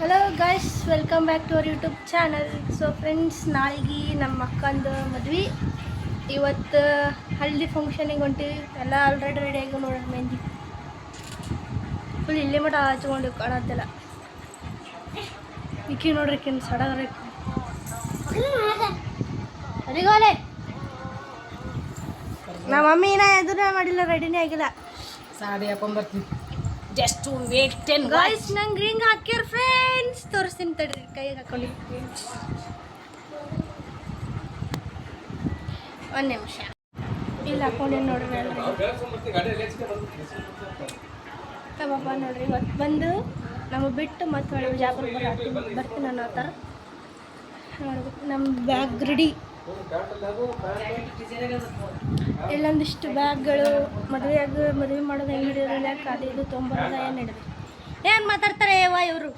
Hello guys, welcome back to our YouTube channel. So friends, ನಾಳೆಗೆ ನಮ್ಮ ಅಕ್ಕಂದು ಮದ್ವೆ. ಇವತ್ತು ಹಲ್ದಿ ಫಂಕ್ಷನಿಗೆ ಹೊಂಟಿವಿ. ಎಲ್ಲ ಆಲ್ರೆಡಿ ರೆಡಿಯಾಗಿ ನೋಡೋಣ. ಮೆಹಂದಿ ಫುಲ್ ಇಲ್ಲೇ ಮಟ ಹಚ್ಕೊಂಡು ಕಾಣತ್ತಿಲ್ಲ. ಇಕ್ಕಿ ನೋಡ್ರಿ, ಸಡಗರ ಅದಿಗೋಲೆ. ನಮ್ಮ ಮಮ್ಮಿ ಏನ ಎದುರು ಮಾಡಿಲ್ಲ, ರೆಡಿನೇ ಆಗಿಲ್ಲ. ಸಾಡಿ ಹಾಕೊಂಡ್ಬರ್ತೀನಿ. ಜಸ್ಟ್ ವೇಟ್ 10 ಗೈಸ್, ನಂಗೆ ರಿಂಗ್ ಹಾಕ್ಯಾರ ಫ್ರೆಂಡ್ಸ್. ತೋರಿಸ್ತೀನಿ ತಡ್ರಿ, ಕೈಗೆ ಹಾಕೊಂಡು ಒಂದು ನಿಮಿಷ. ಇಲ್ಲಿ ಹಾಕೊಂಡೇನು ನೋಡ್ರಿ ಬಾಬಾ. ನೋಡ್ರಿ, ಇವತ್ತು ಬಂದು ನಮಗೆ ಬಿಟ್ಟು ಮತ್ತೆ ಹೊಳೆ ಬಿಜಾಪುರ ಬರ್ತೀನಿ ಅನ್ನೋ ಥರ ನೋಡ್ಬೇಕು. ನಮ್ಮ ಬ್ಯಾಗ್ ರೆಡಿ. ಇಲ್ಲೊಂದಿಷ್ಟು ಬ್ಯಾಗ್ಗಳು ಮದುವೆ ಮಾಡೋದು ಹೆಂಗೆ ಹಿಡಿಯೋದಿಲ್ಲ, ಅದು ಇದು ತೊಂಬರೋದ ಏನು ಹಿಡಿದು ಏನು ಮಾತಾಡ್ತಾರೆ ಯವ್ವ ಇವರು.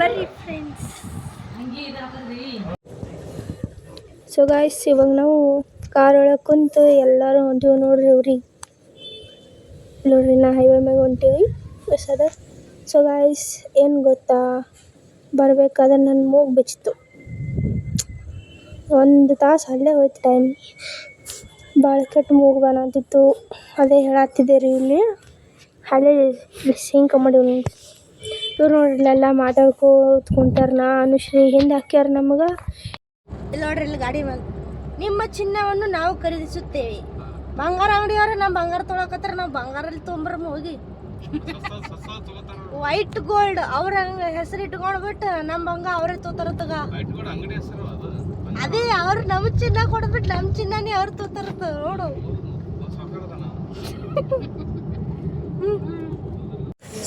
ಬರ್ರಿ ಫ್ರೆಂಡ್ಸ್. ಸೊ ಗಾಯ್ಸ್, ಇವಾಗ ನಾವು ಕಾರ್ ಒಳಗೆ ಕುಂತು ಎಲ್ಲರೂ ಹೊಂಟೀವಿ ನೋಡ್ರಿ. ಇವ್ರಿಗೆ ನೋಡ್ರಿ, ನಾ ಹೈವೇ ಮ್ಯಾಗ ಹೊಂಟೀವಿ ಸದ. ಸೊ ಗಾಯ್ಸ್, ಏನು ಗೊತ್ತಾ, ಬರಬೇಕಾದ್ರೆ ನನ್ನ ಮೂಗು ಬಿಚ್ಚಿತು. 1 ತಾಸು ಅಲ್ಲೇ ಹೋಯ್ತು ಟೈಮ್. ಭಾಳ ಕೆಟ್ಟ ಮೂಗು ಬಂತಿತ್ತು. ಅದೇ ಹೇಳತ್ತಿದ್ದೆ ರೀ. ಇಲ್ಲಿ ಅಲ್ಲೇ ಸಿಂಕ್ ಮಾಡಿವ್ನಿ. ಇವ್ರು ನೋಡ್ರಿ, ಇಲ್ಲೆಲ್ಲ ಮಾತಾಡ್ಕೋತ ಕುಂತಾರ. ನಾ ಅನುಶ್ರೀ ಹಿಂದೆ ಹಾಕ್ಯಾರ ನಮಗೆ. ಇಲ್ಲಿ ನೋಡ್ರಿ, ಇಲ್ಲಿ ಗಾಡಿ ಮೇಲೆ ನಿಮ್ಮ ಚಿನ್ನವನ್ನು ನಾವು ಖರೀದಿಸುತ್ತೇವೆ. ಬಂಗಾರ ಅಂಗಡಿಯವ್ರೆ ನಮ್ಮ ಬಂಗಾರ ತೊಗೊಳಕತ್ತಾರ. ನಾವು ಬಂಗಾರಲ್ಲಿ ತೊಗೊಂಬರಮ್ಮ ಹೋಗಿ. ವೈಟ್ ಗೋಲ್ಡ್ ಅವ್ರ ಹಂಗೆ ಹೆಸರು ಇಟ್ಕೊಂಡ್ಬಿಟ್ಟು ನಮ್ಮ ಬಂಗಾರ ಅವರೇ ತೋತಾರ ತಗ. ಅದೇ ಅವ್ರು ನಮ್ಮ ಚಿನ್ನ ಕೊಡ್ಬಿಟ್ಟು ನಮ್ಮ ಚಿನ್ನನೇ ಅವ್ರು ತೋತಾರತ್ತ ನೋಡು.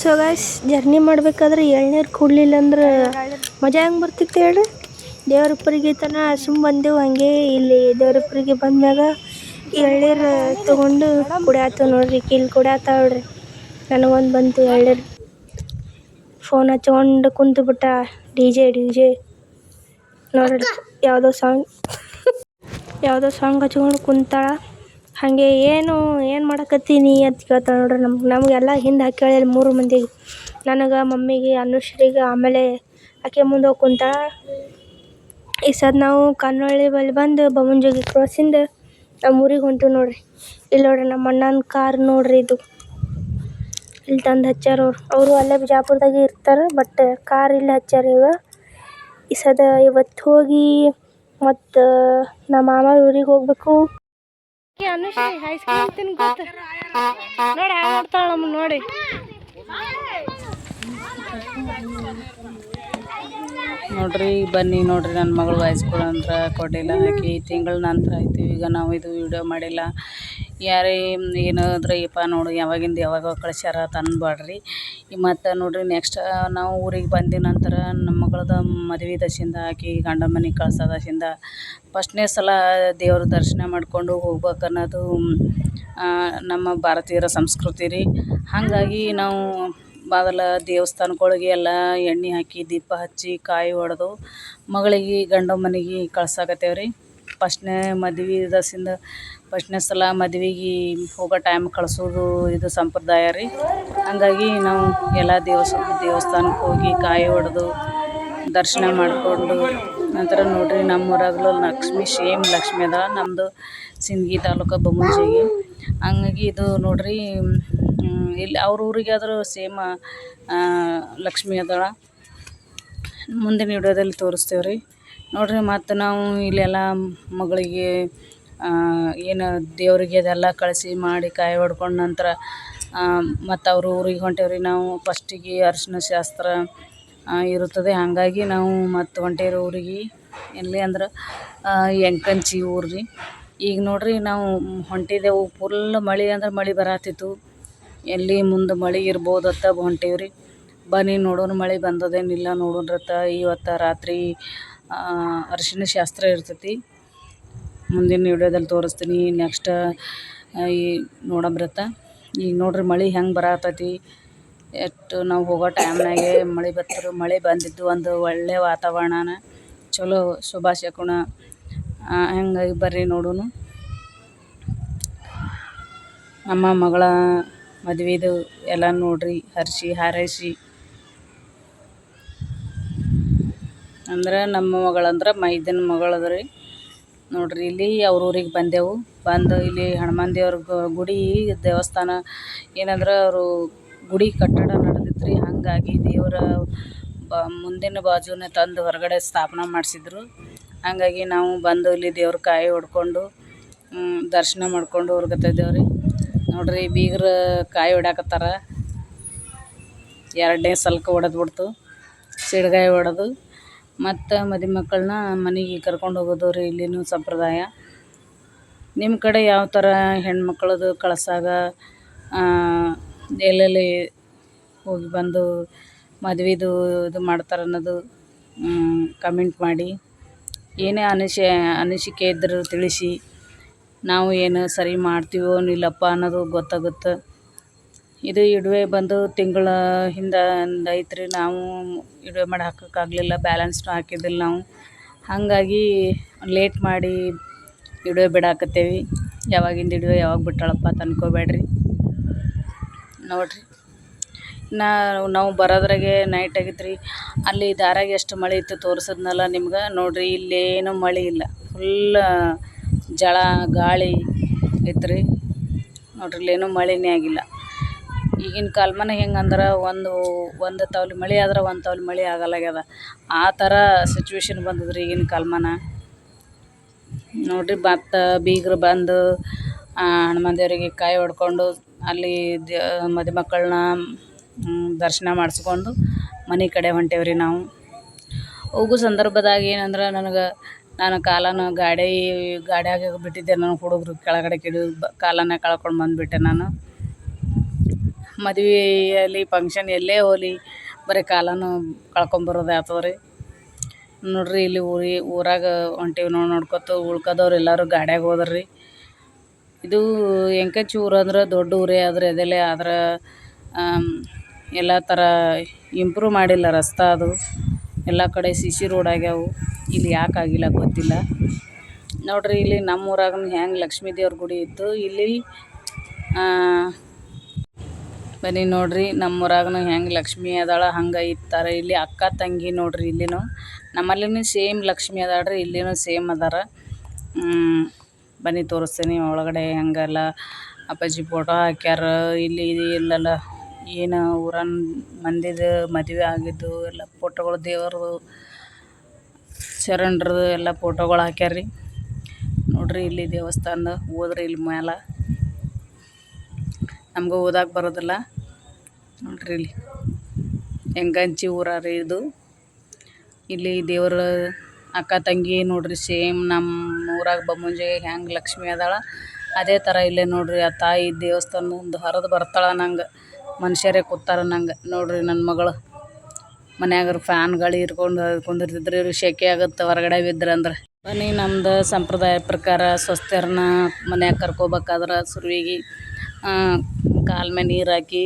ಸೊ ಗೈಸ್, ಜರ್ನಿ ಮಾಡ್ಬೇಕಾದ್ರೆ ಎಳ್ನೀರು ಕುಡ್ಲಿಲ್ಲ ಅಂದ್ರೆ ಮಜಾ ಹೆಂಗೆ ಬರ್ತಿತ್ತು ಹೇಳ್ರಿ. ದೇವ್ರಪ್ಪರಿಗೆ ತನ ಸುಮ್ಮ ಬಂದೆವು. ಹಂಗೆ ಇಲ್ಲಿ ದೇವ್ರಪ್ಪರಿಗೆ ಬಂದಾಗ ಎಳ್ನೀರು ತೊಗೊಂಡು ಕುಡಿಯಾತ ನೋಡ್ರಿ. ಇಲ್ಲಿ ಕುಡಿಯಾತ ನೋಡ್ರಿ. ನನಗೊಂದು ಬಂತು ಎಳ್ನೀರು. ಫೋನ್ ಹಚ್ಕೊಂಡು ಕುಂತು ಬಿಟ್ಟ. ಡಿ ಜೆ ನೋಡ್ರಿ, ಯಾವುದೋ ಸಾಂಗ್ ಹಚ್ಕೊಂಡು ಕುಂತಾಳ. ಹಾಗೆ ಏನು ಮಾಡಕತ್ತೀನಿ ಅಂತ ಕೇಳ್ತಾಳೆ ನೋಡ್ರಿ. ನಮಗೆಲ್ಲ ಹಿಂದೆ ಹಾಕ್ಯಾಳ 3 ಮಂದಿಗೆ, ನನಗೆ, ಮಮ್ಮಿಗೆ, ಅನುಶ್ರೀಗೆ. ಆಮೇಲೆ ಆಕೆ ಮುಂದೆ ಹೋಗಿ ಕುಂತಾಳ. ಈ ಸದ್ ನಾವು ಕನ್ನೊಳ್ಳಿ ಬಳಿ ಬಂದು ಬಮಂಜೋಗಿ ಕ್ರಾಸಿಂದ ನಮ್ಮ ಊರಿಗೆ ಹೊಂಟಿವಿ ನೋಡ್ರಿ. ಇಲ್ಲಿ ನೋಡ್ರಿ, ನಮ್ಮ ಅಣ್ಣನ ಕಾರ್ ನೋಡ್ರಿ. ಇದು ಇಲ್ಲಿ ತಂದು ಹಚ್ಚಾರ ಅವರು ಅಲ್ಲೇ ಬಿಜಾಪುರದಾಗೆ ಇರ್ತಾರೆ. ಬಟ್ ಕಾರ್ ಇಲ್ಲಿ ಹಚ್ಚಾರ. ಈ ಸದ ಇವತ್ತು ಹೋಗಿ ಮತ್ತು ನಮ್ಮ ಮಾಮ ಊರಿಗೆ ಹೋಗ್ಬೇಕು. ಅನುಶ್ರೀ ಐಸ್ ಕ್ರೀಮ್ ತಿನ್ಕೋತ ನೋಡಿ ಹ್ಯಾಂಗ ಮಾಡ್ತಾಳೆ ನಮ್ಮ ನೋಡಿ. ನೋಡ್ರಿ, ಬನ್ನಿ ನೋಡ್ರಿ. ನನ್ನ ಮಗಳು ವಯಸ್ಕೊಳ ಅಂತ ಕೊಡಲಿಲ್ಲ. ಆಕೆ ತಿಂಗಳ ನಂತರ ಆಯ್ತು. ಈಗ ನಾವು ಇದು ವಿಡಿಯೋ ಮಾಡಿಲ್ಲ. ಯಾರೇ ಏನಾದ್ರೆ ಯಪ್ಪ ನೋಡು ಯಾವಾಗಿಂದ ಯಾವಾಗ ಕಳಿಸ್ಯಾರ ತಂದ್ಬಾಡ್ರಿ. ಮತ್ತು ನೋಡ್ರಿ, ನೆಕ್ಸ್ಟ್ ನಾವು ಊರಿಗೆ ಬಂದ ನಂತರ ನಮ್ಮ ಮಗಳದ ಮದುವೆ ದಶಿಂದ ಆಕಿ ಗಂಡ ಮನೆಗೆ ಕಳ್ಸೋದಶಿಂದ ಫಸ್ಟ್ನೇ ಸಲ ದೇವ್ರ ದರ್ಶನ ಮಾಡ್ಕೊಂಡು ಹೋಗ್ಬೇಕನ್ನೋದು ನಮ್ಮ ಭಾರತೀಯರ ಸಂಸ್ಕೃತಿ ರೀ. ಹಾಗಾಗಿ ನಾವು ಮೊದಲ ದೇವಸ್ಥಾನಗಳಿಗೆ ಎಲ್ಲ ಎಣ್ಣೆ ಹಾಕಿ ದೀಪ ಹಚ್ಚಿ ಕಾಯಿ ಹೊಡೆದು ಮಗಳಿಗೆ ಗಂಡ ಮನೆಗೆ ಕಳ್ಸಾಕತ್ತೇವೆ ರೀ. ಫಸ್ಟ್ನೇ ಮದುವೆ ದಸಿಂದ ಫಸ್ಟ್ನೇ ಸಲ ಮದುವೆಗೆ ಹೋಗೋ ಟೈಮ್ ಕಳಿಸೋದು ಇದು ಸಂಪ್ರದಾಯ ರೀ. ಹಾಗಾಗಿ ನಾವು ಎಲ್ಲ ದೇವಸ್ಥಾನಕ್ಕೆ ಹೋಗಿ ಕಾಯಿ ಹೊಡೆದು ದರ್ಶನ ಮಾಡಿಕೊಂಡು ನಂತರ ನೋಡ್ರಿ, ನಮ್ಮೂರಾಗಲೂ ಲಕ್ಷ್ಮಿ ಅದ. ನಮ್ಮದು ಸಿಂದಗಿ ತಾಲೂಕು ಬೊಮ್ಮಂಜೇಗಿ. ಹಂಗಾಗಿ ಇದು ನೋಡ್ರಿ, ಇಲ್ಲಿ ಅವ್ರ ಊರಿಗೆ ಆದರೂ ಸೇಮ್ ಲಕ್ಷ್ಮಿ ಅದಳ. ಮುಂದಿನ ವಿಡಿಯೋದಲ್ಲಿ ತೋರಿಸ್ತೇವೆ ರೀ ನೋಡ್ರಿ. ಮತ್ತು ನಾವು ಇಲ್ಲೆಲ್ಲ ಮಗಳಿಗೆ ಏನು ದೇವರಿಗೆ ಅದೆಲ್ಲ ಕಳಿಸಿ ಮಾಡಿ ಕಾಯಿ ಹೊಡ್ಕೊಂಡು ನಂತರ ಮತ್ತು ಅವ್ರ ಊರಿಗೆ ಹೊಂಟೇವ್ರಿ. ನಾವು ಫಸ್ಟಿಗೆ ಅರಿಶಿನ ಶಾಸ್ತ್ರ ಇರುತ್ತದೆ. ಹಾಗಾಗಿ ನಾವು ಮತ್ತು ಹೊಂಟೇವ್ರಿ ಊರಿಗೆ. ಎಲ್ಲಿ ಅಂದ್ರೆ ಎಂಕಂಚಿ ಊರು ರೀ. ಈಗ ನೋಡ್ರಿ, ನಾವು ಹೊಂಟಿದ್ದೆವು. ಫುಲ್ ಮಳೆ ಅಂದ್ರೆ ಮಳೆ ಬರತ್ತಿತ್ತು. ಎಲ್ಲಿ ಮುಂದೆ ಮಳೆ ಇರ್ಬೋದತ್ತ ಹೊಂಟೇವ್ರಿ. ಬನ್ನಿ ನೋಡೋಣ, ಮಳೆ ಬಂದದೇನಿಲ್ಲ ನೋಡೋಣ್ರತ್ತ. ಇವತ್ತು ರಾತ್ರಿ ಅರಿಶಿನ ಶಾಸ್ತ್ರ ಇರ್ತೈತಿ. ಮುಂದಿನ ವಿಡಿಯೋದಲ್ಲಿ ತೋರಿಸ್ತೀನಿ. ನೆಕ್ಸ್ಟ್ ಈ ನೋಡಂಬ್ರತ್ತ. ಈಗ ನೋಡ್ರಿ, ಮಳೆ ಹೆಂಗೆ ಬರತ್ತೈತಿ. ಎಷ್ಟು ನಾವು ಹೋಗೋ ಟೈಮ್ನಾಗೆ ಮಳೆ ಬಂದಿದ್ದು ಒಂದು ಒಳ್ಳೆಯ ವಾತಾವರಣನ ಚಲೋ ಶುಭಾಶಯ ಗುಣ. ಹಂಗಾಗಿ ಬರ್ರಿ ನೋಡೋಣ. ನಮ್ಮ ಮಗಳ ಮದುವೆದು ಎಲ್ಲ ನೋಡ್ರಿ ಹರಿಸಿ ಹಾರೈಸಿ ಅಂದ್ರೆ ನಮ್ಮ ಮಗಳಂದ್ರೆ ಮೈದನ ಮಗಳದ ರೀ. ನೋಡ್ರಿ ಇಲ್ಲಿ ಅವ್ರ ಊರಿಗೆ ಬಂದೆವು. ಬಂದು ಇಲ್ಲಿ ಹನುಮಾನ್ ದೇವ್ರ ಗುಡಿ ದೇವಸ್ಥಾನ ಏನಂದ್ರೆ ಅವರು ಗುಡಿ ಕಟ್ಟಡ ನಡೆದಿತ್ತು ರೀ. ಹಾಗಾಗಿ ದೇವರ ಮುಂದಿನ ಬಾಜುನೇ ತಂದು ಹೊರಗಡೆ ಸ್ಥಾಪನೆ ಮಾಡಿಸಿದ್ರು. ಹಾಗಾಗಿ ನಾವು ಬಂದು ಇಲ್ಲಿ ದೇವ್ರ ಕಾಯಿ ಹೊಡ್ಕೊಂಡು ದರ್ಶನ ಮಾಡ್ಕೊಂಡು ಹೊರ್ಗತ್ತಿದ್ದೇವೆ ರೀ. ನೋಡ್ರಿ ಬೀಗರು ಕಾಯಿ ಹೊಡ್ಯಾಕತ್ತಾರ. 2ನೇ ಸಲಕ್ಕೆ ಹೊಡೆದ್ಬಿಡ್ತು ಸಿಡ್ಗಾಯಿ ಹೊಡೆದು. ಮತ್ತು ಮದುಮಕ್ಕಳನ್ನ ಮನೆಗೆ ಕರ್ಕೊಂಡು ಹೋಗೋದು ರೀ ಇಲ್ಲಿನೂ ಸಂಪ್ರದಾಯ. ನಿಮ್ಮ ಕಡೆ ಯಾವ ಥರ ಹೆಣ್ಮಕ್ಳದು ಕಳ್ಸಾಗ ಎಲ್ಲೆಲ್ಲಿ ಹೋಗಿ ಬಂದು ಮದುವೆದು ಇದು ಮಾಡ್ತಾರೆ ಅನ್ನೋದು ಕಮೆಂಟ್ ಮಾಡಿ. ಏನೇ ಅನಿಸಿಕೆ ಇದ್ದರೂ ತಿಳಿಸಿ. ನಾವು ಏನು ಸರಿ ಮಾಡ್ತೀವೋ ಇಲ್ಲಪ್ಪ ಅನ್ನೋದು ಗೊತ್ತಾಗುತ್ತೆ. ಇದು ಇಡುವೆ ಬಂದು ತಿಂಗಳ ಹಿಂದೆ ಐತ್ರಿ. ನಾವು ಇಡುವೆ ಮಾಡಿ ಹಾಕೋಕ್ಕಾಗಲಿಲ್ಲ, ಬ್ಯಾಲೆನ್ಸ್ನೂ ಹಾಕಿದ್ದಿಲ್ಲ ನಾವು. ಹಾಗಾಗಿ ಲೇಟ್ ಮಾಡಿ ಇಡುವೆ ಬಿಡಾಕತ್ತೇವಿ. ಯಾವಾಗಿಂದ ಇಡುವೆ ಯಾವಾಗ ಬಿಟ್ಟಾಳಪ್ಪ ಅಂತ ಅನ್ಕೋಬೇಡ್ರಿ. ನೋಡಿರಿ ನಾವು ಬರೋದ್ರಾಗೆ ನೈಟ್ ಆಗಿತ್ತು ರೀ. ಅಲ್ಲಿ ದಾರಾಗ ಎಷ್ಟು ಮಳೆ ಇತ್ತು ತೋರಿಸಿದ್ನಲ್ಲ ನಿಮ್ಗೆ. ನೋಡಿರಿ ಇಲ್ಲೇನು ಮಳೆ ಇಲ್ಲ, ಫುಲ್ ಜಳ ಗಾಳಿ ಇತ್ತು ರೀ. ನೋಡ್ರಿ ಇಲ್ಲೇನೂ ಮಳೆನೇ ಆಗಿಲ್ಲ. ಈಗಿನ ಕಾಲಮಾನ ಹೆಂಗಂದ್ರೆ ಒಂದು ತವಲಿ ಮಳೆ ಆದ್ರೆ ಒಂದು ತವಲಿ ಮಳೆ ಆಗಲ್ಲಾಗ್ಯದ. ಆ ಥರ ಸಿಚುವೇಶನ್ ಬಂದದ್ರಿ ಈಗಿನ ಕಾಲಮಾನ. ನೋಡಿರಿ ಮತ್ತು ಬೀಗರು ಬಂದು ಹನುಮಾನ್ ದೇವರಿಗೆ ಕಾಯಿ ಹೊಡ್ಕೊಂಡು ಅಲ್ಲಿ ಮದುಮಕ್ಕಳನ್ನ ದರ್ಶನ ಮಾಡಿಸ್ಕೊಂಡು ಮನೆ ಕಡೆ ಹೊಂಟೇವ್ರಿ ನಾವು. ಹೋಗೋ ಸಂದರ್ಭದಾಗ ಏನಂದ್ರೆ ನಾನು ಕಾಲನ ಗಾಡಿಯಾಗ ಬಿಟ್ಟಿದ್ದೆ. ನಾನು ಹುಡುಗರು ಕೆಳಗಡೆ ಕಾಲನ್ನ ಕಳ್ಕೊಂಡು ಬಂದುಬಿಟ್ಟೆ ನಾನು. ಮದುವೆಯಲ್ಲಿ ಫಂಕ್ಷನ್ ಎಲ್ಲೇ ಹೋಗಲಿ ಬರೀ ಕಾಲನ್ನು ಕಳ್ಕೊಂಬರೋದೇ ಆಗ್ತದೆ ರೀ. ನೋಡಿರಿ ಇಲ್ಲಿ ಊರಾಗ ಹೊಂಟೀವಿ ನೋಡ್ಕೊತ. ಉಳ್ಕದವ್ರು ಎಲ್ಲರೂ ಗಾಡ್ಯಾಗ ಹೋದ್ರಿ. ಇದು ಎಂಕಚ್ಚಿ ಊರು ಅಂದ್ರೆ ದೊಡ್ಡ ಊರೇ ಆದರೆ ಅದೆಲ್ಲೇ ಆದ್ರೆ ಎಲ್ಲ ಥರ ಇಂಪ್ರೂವ್ ಮಾಡಿಲ್ಲ ರಸ್ತೆ. ಅದು ಎಲ್ಲ ಕಡೆ CC ರೋಡ್ ಆಗ್ಯಾವು. ಇಲ್ಲಿ ಯಾಕೆ ಆಗಿಲ್ಲ ಗೊತ್ತಿಲ್ಲ. ನೋಡಿರಿ ಇಲ್ಲಿ ನಮ್ಮ ಊರಾಗ ಹೆಂಗೆ ಲಕ್ಷ್ಮೀ ದೇವ್ರ ಗುಡಿ ಇತ್ತು. ಇಲ್ಲಿ ಬನ್ನಿ ನೋಡಿರಿ ನಮ್ಮ ಊರಾಗೂ ಹೆಂಗೆ ಲಕ್ಷ್ಮೀ ಅದಾಳ ಹಂಗೆ ಇತ್ತಾರೆ. ಇಲ್ಲಿ ಅಕ್ಕ ತಂಗಿ ನೋಡಿರಿ. ಇಲ್ಲಿನೂ ನಮ್ಮಲ್ಲಿನೂ ಸೇಮ್ ಲಕ್ಷ್ಮೀ ಅದಾಳ್ರಿ. ಇಲ್ಲಿನೂ ಸೇಮ್ ಅದಾರ. ಬನ್ನಿ ತೋರಿಸ್ತೀನಿ ಒಳಗಡೆ ಹೆಂಗೆಲ್ಲ ಅಪ್ಪಾಜಿ ಫೋಟೋ ಹಾಕ್ಯಾರ. ಇಲ್ಲಿ ಇಲ್ಲೆಲ್ಲ ಏನು ಊರನ್ ಮಂದಿದು ಮದುವೆ ಆಗಿದ್ದು ಎಲ್ಲ ಫೋಟೋಗಳು, ದೇವರು ಶರಣರದು ಎಲ್ಲ ಫೋಟೋಗಳು ಹಾಕ್ಯಾರ್ರಿ. ನೋಡಿರಿ ಇಲ್ಲಿ ದೇವಸ್ಥಾನ ಹೋದ್ರಿ ಇಲ್ಲಿ ಮೇಲೆ. ನಮಗೂ ಓದಕ್ಕೆ ಬರೋದಿಲ್ಲ. ನೋಡಿರಿ ಇಲ್ಲಿ ಹೆಂಗಂಚಿ ಊರ ರೀ ಇದು. ಇಲ್ಲಿ ದೇವ್ರ ಅಕ್ಕ ತಂಗಿ ನೋಡಿರಿ ಸೇಮ್ ನಮ್ಮ ಊರಾಗ ಬಮ್ಮುಂಜೆ ಹೆಂಗೆ ಲಕ್ಷ್ಮೀ ಅದಾಳ ಅದೇ ಥರ ಇಲ್ಲೇ ನೋಡಿರಿ. ಆ ತಾಯಿ ದೇವಸ್ಥಾನದಿಂದ ಹರಿದು ಬರ್ತಾಳೆ ನಂಗೆ. ಮನುಷ್ಯರೇ ಕೂತಾರ ನಂಗೆ. ನೋಡಿರಿ ನನ್ನ ಮಗಳು ಮನ್ಯಾಗ ಫ್ಯಾನ್ ಗಾಳಿ ಇಟ್ಕೊಂಡು ಕುಂದಿರ್ತಿದ್ರಿ. ಸೆಕೆ ಆಗುತ್ತೆ ಹೊರಗಡೆ ಬಿದ್ರಂದ್ರೆ. ಬನ್ನಿ ನಮ್ದು ಸಂಪ್ರದಾಯ ಪ್ರಕಾರ ಸ್ವಸ್ತ್ಯರನ್ನ ಮನ್ಯಾಗ ಕರ್ಕೋಬೇಕಾದ್ರೆ ಸುರುವಿಗೆ ಕಾಲ ಮೇಲೆ ನೀರು ಹಾಕಿ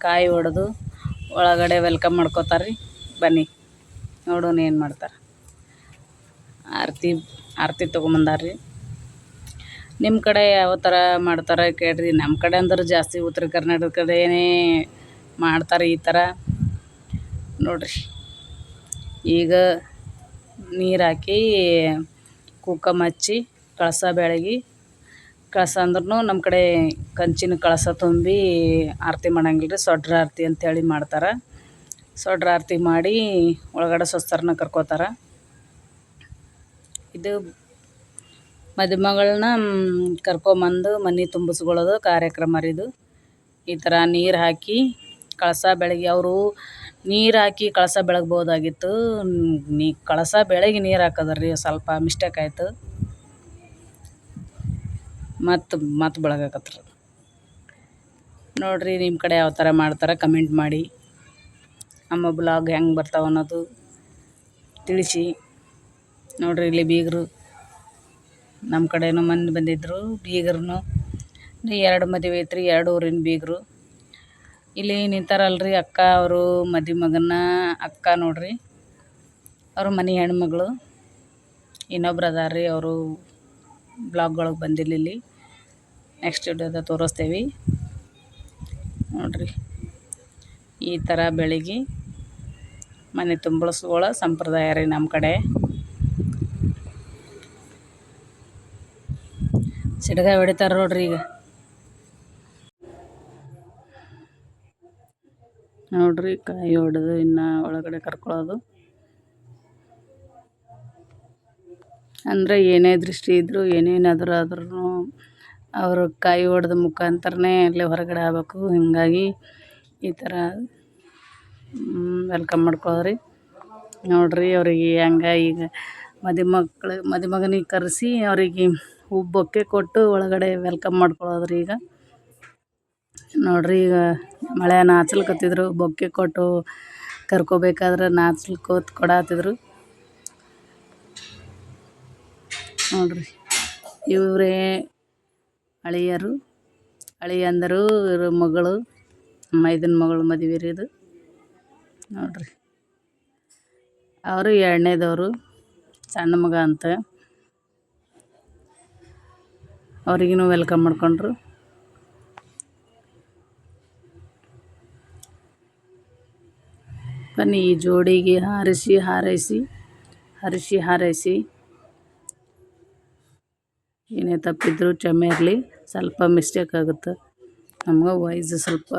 ಕಾಯಿ ಹೊಡೆದು ಒಳಗಡೆ ವೆಲ್ಕಮ್ ಮಾಡ್ಕೋತಾರೆ ರೀ. ಬನ್ನಿ ನೋಡೋಣ ಏನು ಮಾಡ್ತಾರೆ. ಆರತಿ ತೊಗೊಂಬಂದಾರ್ರಿ. ನಿಮ್ಮ ಕಡೆ ಯಾವ ಥರ ಮಾಡ್ತಾರೆ ಕೇಳಿರಿ. ನಮ್ಮ ಕಡೆ ಅಂದ್ರೆ ಜಾಸ್ತಿ ಉತ್ತರ ಕರ್ನಾಟಕ ಕಡೆನೇ ಮಾಡ್ತಾರೆ ಈ ಥರ. ನೋಡಿರಿ ಈಗ ನೀರು ಹಾಕಿ ಕುಂಕುಮ ಹಚ್ಚಿ ಕಳಸ ಬೆಳಗಿ. ಕಳಸ ಅಂದ್ರೂ ನಮ್ಮ ಕಡೆ ಕಂಚಿನ ಕಳಸ ತುಂಬಿ ಆರತಿ ಮಾಡಂಗಿಲ್ಲ ರೀ. ಸೊಡ್ರ ಆರತಿ ಅಂಥೇಳಿ ಮಾಡ್ತಾರೆ. ಸೊಡ್ರ ಆರತಿ ಮಾಡಿ ಒಳಗಡೆ ಸ್ವಸ್ಥರನ್ನ ಕರ್ಕೋತಾರೆ. ಇದು ಮದುಮಗಳನ್ನ ಕರ್ಕೊಂಬಂದು ಮನೆ ತುಂಬಿಸ್ಕೊಳ್ಳೋದು ಕಾರ್ಯಕ್ರಮ ರೀ ಇದು. ಈ ಥರ ನೀರು ಹಾಕಿ ಕಳಸ ಬೆಳಗಿ. ಅವರು ನೀರು ಹಾಕಿ ಕಳಸ ಬೆಳಗ್ಬೋದಾಗಿತ್ತು. ಕಳಸ ಬೆಳಗಿ ನೀರು ಹಾಕೋದ್ರಿ ಸ್ವಲ್ಪ ಮಿಸ್ಟೇಕ್ ಆಯಿತು. ಮತ್ತು ಬೆಳಗಾಕತ್ರಿ. ನೋಡಿರಿ ನಿಮ್ಮ ಕಡೆ ಯಾವ ಥರ ಮಾಡ್ತಾರೆ ಕಮೆಂಟ್ ಮಾಡಿ. ನಮ್ಮ ಬ್ಲಾಗ್ ಹೆಂಗೆ ಬರ್ತಾವೆ ಅನ್ನೋದು ತಿಳಿಸಿ. ನೋಡಿರಿ ಇಲ್ಲಿ ಬೀಗರು ನಮ್ಮ ಕಡೆನೂ ಮಂದಿ ಬಂದಿದ್ದರು. ಬೀಗರು 2 ಮದುವೆ ಐತ್ರಿ. 2 ಊರಿನ ಬೀಗರು ಇಲ್ಲಿ ನಿಂತಾರಲ್ರಿ. ಅಕ್ಕ ಅವರು ಮಗನ ಅಕ್ಕ ನೋಡ್ರಿ. ಅವರು ಮನೆ ಹೆಣ್ಮಗಳು. ಇನ್ನೊಬ್ರು ಅದಾರ ರೀ, ಅವರು ಬ್ಲಾಗ್ಗಳಿಗೆ ಬಂದಿಲ್ಲ ಇಲ್ಲಿ. ನೆಕ್ಸ್ಟ್ ವಿಡಿಯೋದಾಗ ತೋರಿಸ್ತೇವೆ ನೋಡಿರಿ. ಈ ಥರ ಬೆಳಗ್ಗೆ ಮನೆ ತುಂಬಿಸ್ಕೊಳ್ಳೋ ಸಂಪ್ರದಾಯ ರೀ ನಮ್ಮ ಕಡೆ. ಸಿಡ್ಗಾಯಿ ಹೊಡಿತಾರೆ ನೋಡ್ರಿ ಈಗ ನೋಡ್ರಿ, ಕಾಯಿ ಹೊಡೆದು ಇನ್ನು ಒಳಗಡೆ ಕರ್ಕೊಳ್ಳೋದು. ಅಂದರೆ ಏನೇ ದೃಷ್ಟಿ ಇದ್ದರೂ ಏನೇನಾದರೂ ಆದ್ರೂ ಅವರು ಕಾಯಿ ಹೊಡೆದ ಮುಖಾಂತರನೇ ಅಲ್ಲಿ ಹೊರಗಡೆ ಆಗಬೇಕು. ಹೀಗಾಗಿ ಈ ಥರ ವೆಲ್ಕಮ್ ಮಾಡ್ಕೊಳ್ಳೋರಿ ನೋಡ್ರಿ. ಅವರಿಗೆ ಹಂಗೆ ಈಗ ಮದುಮಗನಿಗೆ ಕರೆಸಿ ಅವರಿಗೆ ಹೂ ಬೊಕ್ಕೆ ಕೊಟ್ಟು ಒಳಗಡೆ ವೆಲ್ಕಮ್ ಮಾಡ್ಕೊಳ್ಳೋದ್ರಿ. ಈಗ ನೋಡ್ರಿ, ಈಗ ಮಳೆ ನಾಚಲ್ಕತ್ತಿದ್ರು, ಬೊಕ್ಕೆ ಕೊಟ್ಟು ಕರ್ಕೋಬೇಕಾದ್ರೆ ನಾಚಲ್ಕೋತ್ ಕೊಡತ್ತಿದ್ರು ನೋಡ್ರಿ. ಇವರೇ ಅಳಿಯಂದರು ಇವ್ರ ಮಗಳು, ಮೈದನ ಮಗಳು ಮದುವೆ ರೀ ಇದು ನೋಡ್ರಿ. ಅವರು ಎರಡನೇದವರು, ಸಣ್ಣ ಮಗ ಅಂತ. ಅವ್ರಿಗೂ ವೆಲ್ಕಮ್ ಮಾಡ್ಕೊಂಡ್ರು. ಬನ್ನಿ ಈ ಜೋಡಿಗೆ ಹಾರೈಸಿ ಏನೇ ತಪ್ಪಿದ್ರು ಕ್ಷಮೆ ಇರಲಿ. ಸ್ವಲ್ಪ ಮಿಸ್ಟೇಕ್ ಆಗುತ್ತೆ. ನಮ್ಗೆ ವಾಯ್ಸ್ ಸ್ವಲ್ಪ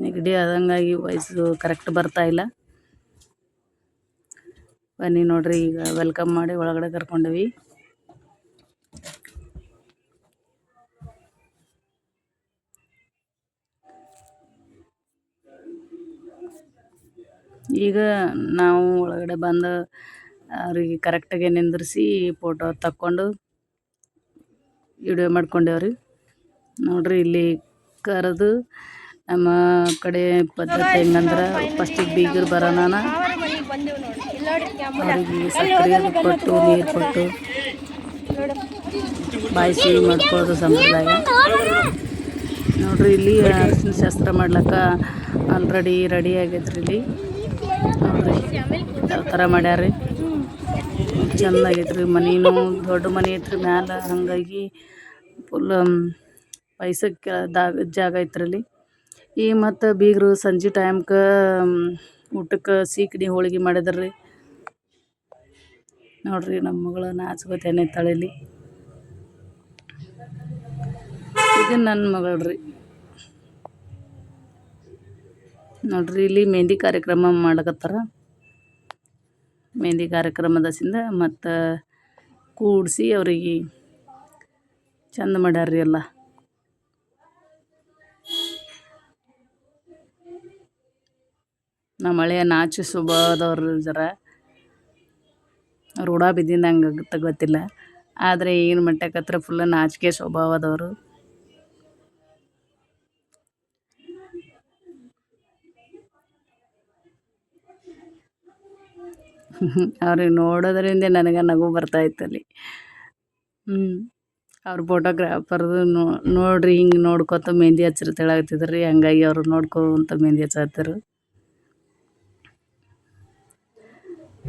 ನೆಗಡಿ ಆದಂಗಾಗಿ ವಾಯ್ಸು ಕರೆಕ್ಟ್ ಬರ್ತಾಯಿಲ್ಲ. ಬನ್ನಿ ನೋಡ್ರಿ, ಈಗ ವೆಲ್ಕಮ್ ಮಾಡಿ ಒಳಗಡೆ ಕರ್ಕೊಂಡ್ವಿ. ಈಗ ನಾವು ಒಳಗಡೆ ಬಂದು ಅವ್ರಿಗೆ ಕರೆಕ್ಟಾಗಿ ನಿಂದಿರಿಸಿ ಫೋಟೋ ತಕ್ಕೊಂಡು ವಿಡಿಯೋ ಮಾಡ್ಕೊಂಡೇವ್ರಿ ನೋಡ್ರಿ. ಇಲ್ಲಿ ಕರೆದು ನಮ್ಮ ಕಡೆ ಪದ್ಧತಿ ಹೆಂಗಂದ್ರೆ ಫಸ್ಟಿಗೆ ಬೀಗರು ಬರೋಣ ಅವ್ರಿಗೆ ಸಕ್ಕರೆ ಕೊಟ್ಟು ನೀರು ಕೊಟ್ಟು ಬಾಯಿಸಿ ಮಾಡ್ಕೊಳ್ಳೋದು ಸಂಪ್ರದಾಯ ನೋಡ್ರಿ. ಇಲ್ಲಿ ಅರಿಶಿನ ಶಾಸ್ತ್ರ ಮಾಡ್ಲಿಕ್ಕ ಆಲ್ರೆಡಿ ರೆಡಿ ಆಗೈತ್ರಿ. ಇಲ್ಲಿ ನೋಡ್ರಿ ಯಾವ ಥರ ಮಾಡ್ಯಾರ್ರಿ, ಚೆಂದಾಗೈತ್ರಿ. ಮನೇನು ದೊಡ್ಡ ಮನೆ ಐತ್ರಿ ಮ್ಯಾಲೆ, ಹಾಗಾಗಿ ಫುಲ್ ಪೈಸಕ್ಕೆ ಜಾಗ ಐತ್ರಲ್ಲಿ. ಈಗ ಮತ್ತು ಬೀಗರು ಸಂಜೆ ಟೈಮ್ಗೆ ಊಟಕ್ಕೆ ಸೀಕಣಿ ಹೋಳಿಗೆ ಮಾಡಿದ್ರಿ ನೋಡ್ರಿ. ನಮ್ಮ ಮಗಳು ನಾಚ್ಕೋತೇನೆ ತಳೀಲಿ. ಇದು ನನ್ನ ಮಗಳ್ರಿ ನೋಡ್ರಿ. ಇಲ್ಲಿ ಮೆಹಂದಿ ಕಾರ್ಯಕ್ರಮ ಮಾಡಕತ್ತಾರ. ಮೆಹಂದಿ ಕಾರ್ಯಕ್ರಮದಸಿಂದ ಮತ್ತು ಕೂಡಿಸಿ ಅವ್ರಿಗೆ ಚಂದ ಮಾಡ್ಯಾರ್ರಿ ಎಲ್ಲ. ನಮ್ಮ ಹಳೆಯ ನಾಚು ಸ್ವಭಾವದವ್ರು ಜರ ರೂಢ ಬಿದ್ದಿಂದ ಹಂಗಾಗುತ್ತೆ ಗೊತ್ತಿಲ್ಲ. ಆದರೆ ಏನು ಮಟ್ಟಕ್ಕತ್ರ ಫುಲ್ ನಾಚಿಕೆ ಸ್ವಭಾವದವರು. ಅವ್ರಿಗೆ ನೋಡೋದ್ರಿಂದ ನನಗೆ ನಗು ಬರ್ತಾಯಿತ್ತಲ್ಲಿ. ಅವ್ರ ಫೋಟೋಗ್ರಾಫರ್ದು ನೋಡ್ರಿ ಹಿಂಗೆ ನೋಡ್ಕೊತ ಮೆಹಂದಿ ಹಚ್ಚಿರ್ತ ಹೇಳಾಕತ್ತಿದ್ರಿ. ಹಂಗಾಗಿ ಅವರು ನೋಡ್ಕೊಂತ ಮೆಹಂದಿ ಹಚ್ಚತ್ತಿರು.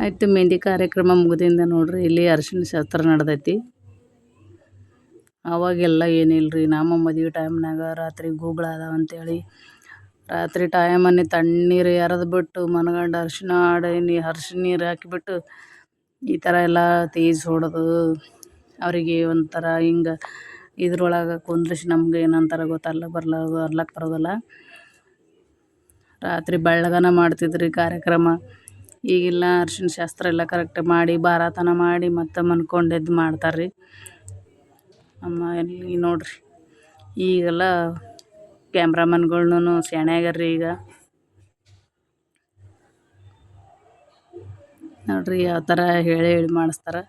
ಆಯಿತು, ಮೆಹಂದಿ ಕಾರ್ಯಕ್ರಮ ಮುಗಿದಿಂದ ನೋಡ್ರಿ ಇಲ್ಲಿ ಅರಿಶಿನ ಶಾಸ್ತ್ರ ನಡೆದೈತಿ. ಅವಾಗೆಲ್ಲ ಏನಿಲ್ಲರಿ, ನಮ್ಮ ಮದುವೆ ಟೈಮ್ನಾಗ ರಾತ್ರಿ ಗೂಗ್ಳು ಅದಾವ ಅಂತೇಳಿ ರಾತ್ರಿ ಟೈಮನ್ನೇ ತಣ್ಣೀರು ಎರೆದು ಬಿಟ್ಟು ಮನಗಂಡು ಅರಿಶಿನ ನೀರು ಹಾಕಿಬಿಟ್ಟು ಈ ಥರ ಎಲ್ಲ ತೇಜ್ ಹೊಡೆದು ಅವರಿಗೆ ಒಂಥರ ಹಿಂಗೆ ಇದ್ರೊಳಗೆ ಕುಂದ್ರಿಸಿ ನಮ್ಗೆ ಏನಂತಾರೆ ಅರ್ಲಕ್ಕೆ ಬರೋದಿಲ್ಲ. ರಾತ್ರಿ ಬೆಳ್ಳಗನ ಮಾಡ್ತಿದ್ರಿ ಕಾರ್ಯಕ್ರಮ. ಈಗೆಲ್ಲ ಅರಿಶಿನ ಶಾಸ್ತ್ರ ಎಲ್ಲ ಕರೆಕ್ಟ್ ಮಾಡಿ ಬಾರಾತನ ಮಾಡಿ ಮತ್ತು ಮನ್ಕೊಂಡು ಎದ್ದು ಮಾಡ್ತಾರೆ ರೀ. ಅಮ್ಮ ಎಲ್ಲಿ ನೋಡ್ರಿ, ಈಗೆಲ್ಲ ಕ್ಯಾಮ್ರಾಮನ್ಗಳ್ನು ಶಾಣೆ ಆಗ್ಯಾರ್ರಿ. ಈಗ ನೋಡ್ರಿ ಯಾವ ಥರ ಹೇಳಿ ಮಾಡಿಸ್ತಾರೆ.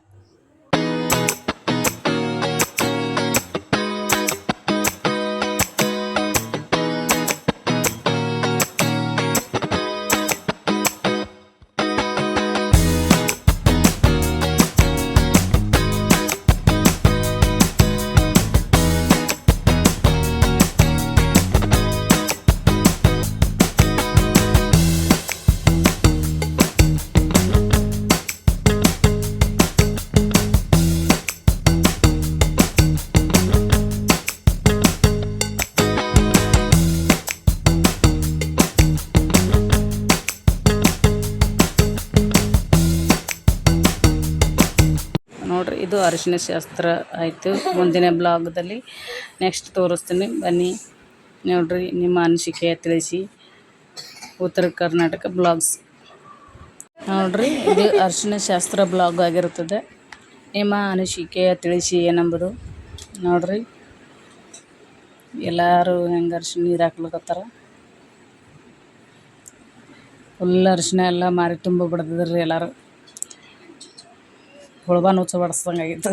ನೋಡಿರಿ ಇದು ಅರಿಶಿನ ಶಾಸ್ತ್ರ ಆಯಿತು. ಮುಂದಿನ ಬ್ಲಾಗ್ದಲ್ಲಿ ನೆಕ್ಸ್ಟ್ ತೋರಿಸ್ತೀನಿ ಬನ್ನಿ ನೋಡಿರಿ. ನಿಮ್ಮ ಅನಿಸಿಕೆ ತಿಳಿಸಿ. ಉತ್ತರ ಕರ್ನಾಟಕ ಬ್ಲಾಗ್ಸ್ ನೋಡಿರಿ, ಇದು ಅರಿಶಿನ ಶಾಸ್ತ್ರ ಬ್ಲಾಗ್ ಆಗಿರುತ್ತದೆ. ನಿಮ್ಮ ಅನಿಸಿಕೆ ತಿಳಿಸಿ ಏನೆಂಬುದು ನೋಡಿರಿ. ಎಲ್ಲರೂ ಹೆಂಗೆ ಅರಿಶಿನ ನೀರು ಹಾಕ್ಲಿಕತ್ತಾರ. ಫುಲ್ ಅರಿಶಿನ ಎಲ್ಲ ಮಾರಿ ತುಂಬ ಬಿಡ್ತದ್ರಿ. ಎಲ್ಲರೂ ಹುಳ್ಬಾನ್ ಉಚ್ಚ ಬಡಿಸ್ದಂಗೆ ಆಗಿತ್ತು.